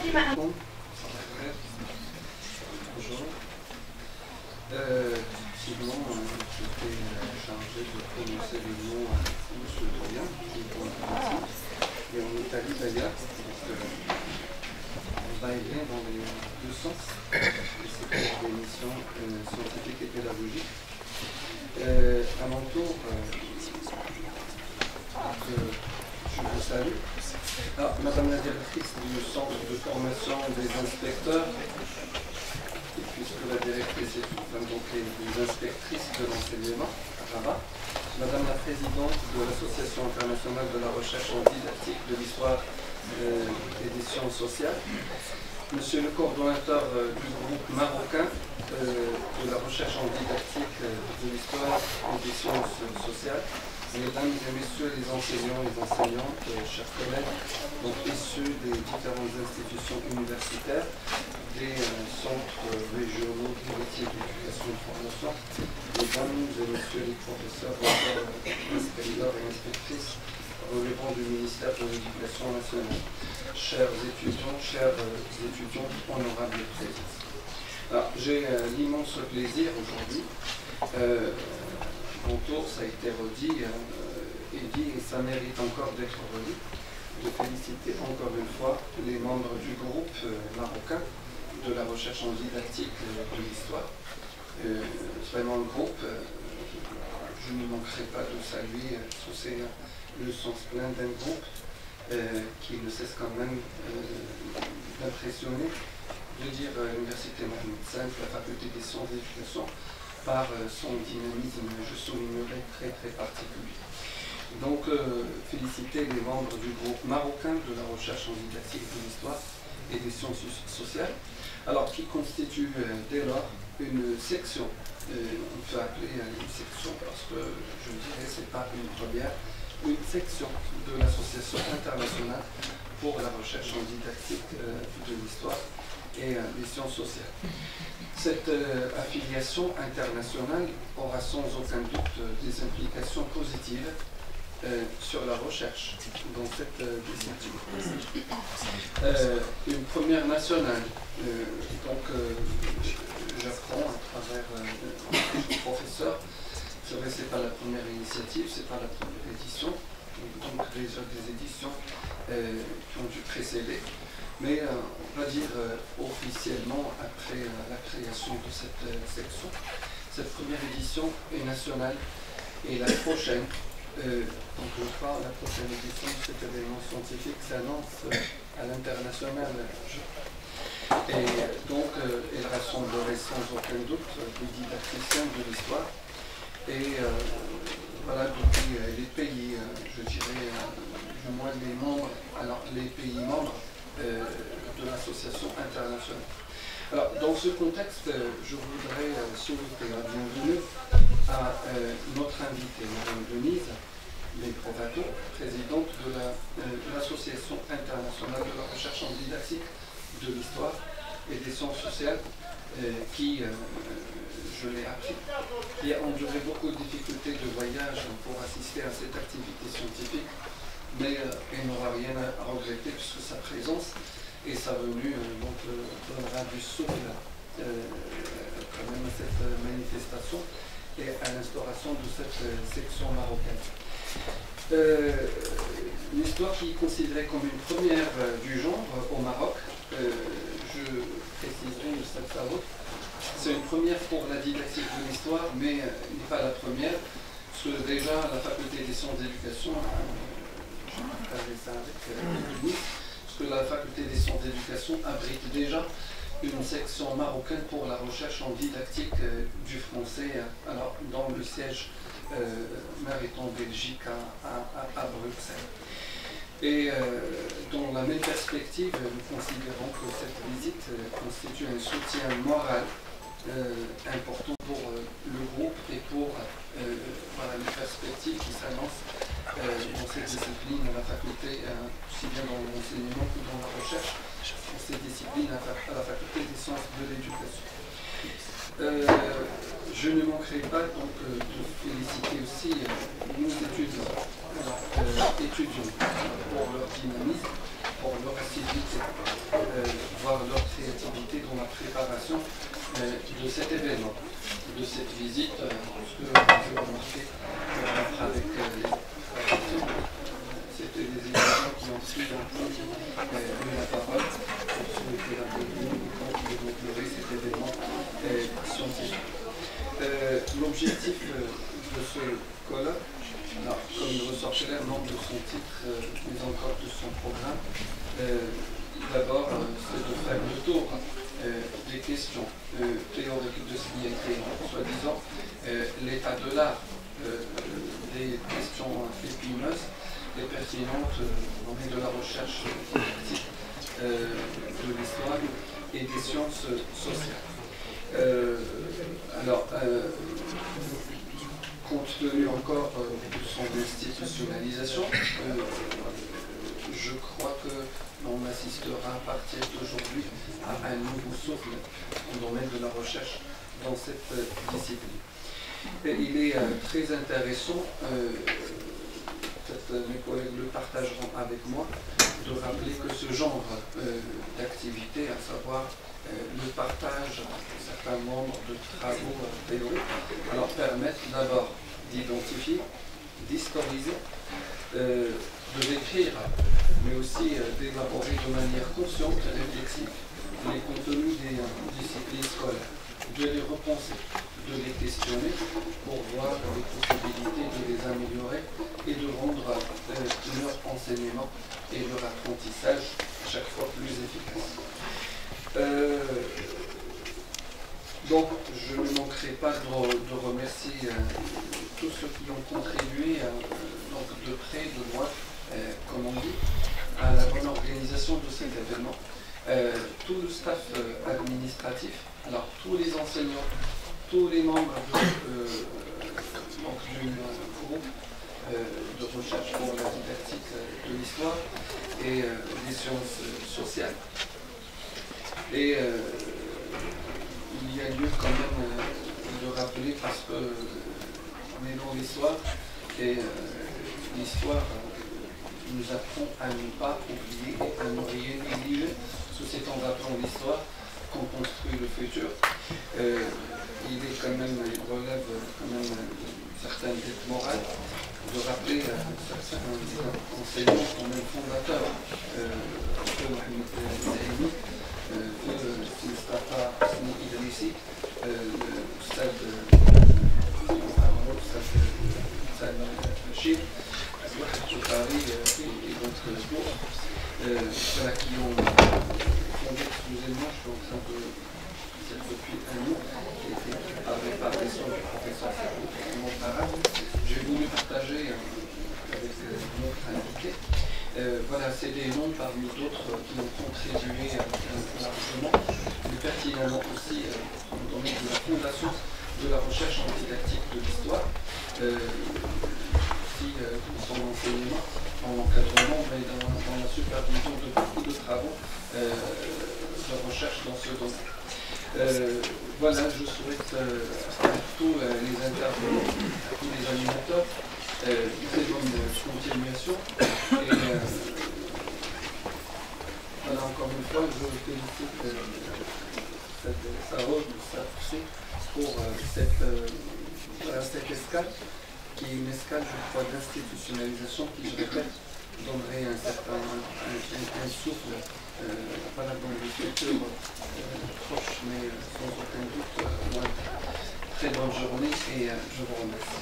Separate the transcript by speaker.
Speaker 1: Bonjour. Sinon, j'étais chargé de prononcer le nom à M. Dorian, qui est en Italie, et en Italie d'ailleurs. On va y aller dans les deux sens. C'est pour des missions scientifiques et pédagogiques. À mon tour, je vous salue. Alors, Madame la directrice du centre de formation des inspecteurs, et puisque la directrice est une femme, donc les inspectrices de l'enseignement à Rabat, Madame la présidente de l'Association internationale de la recherche en didactique de l'histoire et des sciences sociales, Monsieur le coordonnateur du groupe marocain de la recherche en didactique de l'histoire et des sciences sociales, Mesdames et Messieurs les enseignants et les enseignantes, chers collègues, donc issus des différentes institutions universitaires, des centres régionaux de métiers d'éducation et de formation, Mesdames et Messieurs les professeurs, inspecteurs et inspectrices relevant du ministère de l'Éducation nationale, chers étudiants, honorables présents. Alors, j'ai l'immense plaisir aujourd'hui. Mon tour, ça a été redit et dit, et ça mérite encore d'être redit, de féliciter encore une fois les membres du groupe marocain de la recherche en didactique de l'histoire. Vraiment le groupe, je ne manquerai pas de saluer, c'est le sens plein d'un groupe qui ne cesse quand même d'impressionner, de dire l'Université Mohamed V, la faculté des sciences d'éducation, par son dynamisme, je soulignerai, très particulier. Donc, féliciter les membres du groupe marocain de la recherche en didactique de l'histoire et des sciences sociales, alors qui constitue dès lors une section, on peut appeler une section parce que je dirais c'est pas une première, une section de l'Association internationale pour la recherche en didactique de l'histoire et des sciences sociales. Cette affiliation internationale aura sans aucun doute des implications positives sur la recherche dans cette discipline. Une première nationale, donc j'apprends à travers le professeur, c'est vrai, c'est pas la première initiative, c'est pas la première édition, donc déjà des éditions qui ont dû précéder. Mais on va dire officiellement, après la création de cette section, cette première édition est nationale et la prochaine, donc je crois, la prochaine édition de cet événement scientifique s'annonce à l'international. Et donc elle rassemblerait sans aucun doute les didacticiens de l'histoire et voilà, depuis les pays, je dirais, du moins les membres, alors les pays membres de l'association internationale. Alors, dans ce contexte, je voudrais souhaiter la bienvenue à notre invitée, Mme Denise Legrovato, présidente de l'Association internationale de la recherche en didactique de l'histoire et des sciences sociales, qui, je l'ai appris, qui a enduré beaucoup de difficultés de voyage pour assister à cette activité scientifique, mais elle n'aura rien à regretter puisque sa présence et sa venue donnera du souffle quand même à cette manifestation et à l'instauration de cette section marocaine. L'histoire qui est considérée comme une première du genre au Maroc, je préciserai c'est une première pour la didactique de l'histoire, mais n'est pas la première, parce que déjà la faculté des sciences d'éducation, je partageais ça avec Denis, parce que la faculté des sciences d'éducation abrite déjà une section marocaine pour la recherche en didactique du français, alors dans le siège Mariton Belgique à Bruxelles. Et dans la même perspective, nous considérons que cette visite constitue un soutien moral important pour le groupe et pour voilà, les perspectives qui s'annoncent dans cette discipline à la faculté, aussi bien dans l'enseignement que dans la recherche, dans cette discipline à la faculté des sciences de l'éducation. Je ne manquerai pas donc de féliciter aussi nos étudiants, étudiants pour leur dynamisme, pour leur assiduité, l'organisation de cet événement, de cette visite, ce que j'ai remarqué avec les traductions. C'était des étudiants qui ont pris la parole pour souhaiter la bienvenue et pour développer cet événement scientifique. L'objectif de ce colloque, alors, comme il ressortait clairement de son titre, mais encore de son programme, d'abord, c'est de faire le tour des questions théoriques de ce qui a été, soi-disant, l'état de l'art, des questions épineuses et pertinentes de la recherche didactique de l'histoire et des sciences sociales. Compte tenu encore de son institutionnalisation, je crois que l'on assistera à partir d'aujourd'hui à un nouveau souffle au domaine de la recherche dans cette discipline. Et il est très intéressant, peut-être mes collègues le partageront avec moi, de rappeler que ce genre d'activité, à savoir le partage de certains membres de travaux théoriques, alors permettent d'abord d'identifier, d'historiser, de décrire, mais aussi d'élaborer de manière consciente et réflexive les contenus des disciplines scolaires, de les repenser, de les questionner pour voir les possibilités de les améliorer et de rendre leur enseignement et leur apprentissage chaque fois plus efficace. Donc, je ne manquerai pas de remercier tous ceux qui ont contribué donc de près, de loin, comme on dit, à la bonne organisation de cet événement. Tout le staff administratif, alors tous les enseignants, tous les membres du groupe de recherche pour la didactique de l'histoire et des sciences sociales. Et il y a lieu quand même de rappeler, parce que on est dans l'histoire, et l'histoire nous apprend à ne pas oublier et à ne rien négliger. C'est en rappelant l'histoire qu'on construit le futur. Il est quand même, il relève quand même une certaine dette morale de rappeler certains enseignants, quand même fondateurs de Mohamed Zaini, في مصطفى حسني إدريسي الأستاذ Rachid, واحد شكاري et d'autres qui ont fondé, excusez-moi, je suis en train de dire depuis un an, qui a été préparé par des soins du professeur Montparnasse. J'ai voulu partager avec notre invité. Voilà, c'est des noms parmi d'autres qui ont contribué largement, mais pertinemment aussi dans le domaine de la fondation de la recherche en didactique de l'histoire, aussi dans son enseignement, en encadrement, mais dans la supervision de beaucoup de travaux de recherche dans ce domaine. Voilà, je souhaite à tous les intervenants, à tous les animateurs, très bonne continuation. Et voilà, encore une fois, je félicite Sarah pour cette escale, qui est une escale, je crois, d'institutionnalisation qui, je répète, donnerait un certain souffle voilà, dans le futur proche, mais sans aucun doute moins. Très bonne journée et je vous remercie.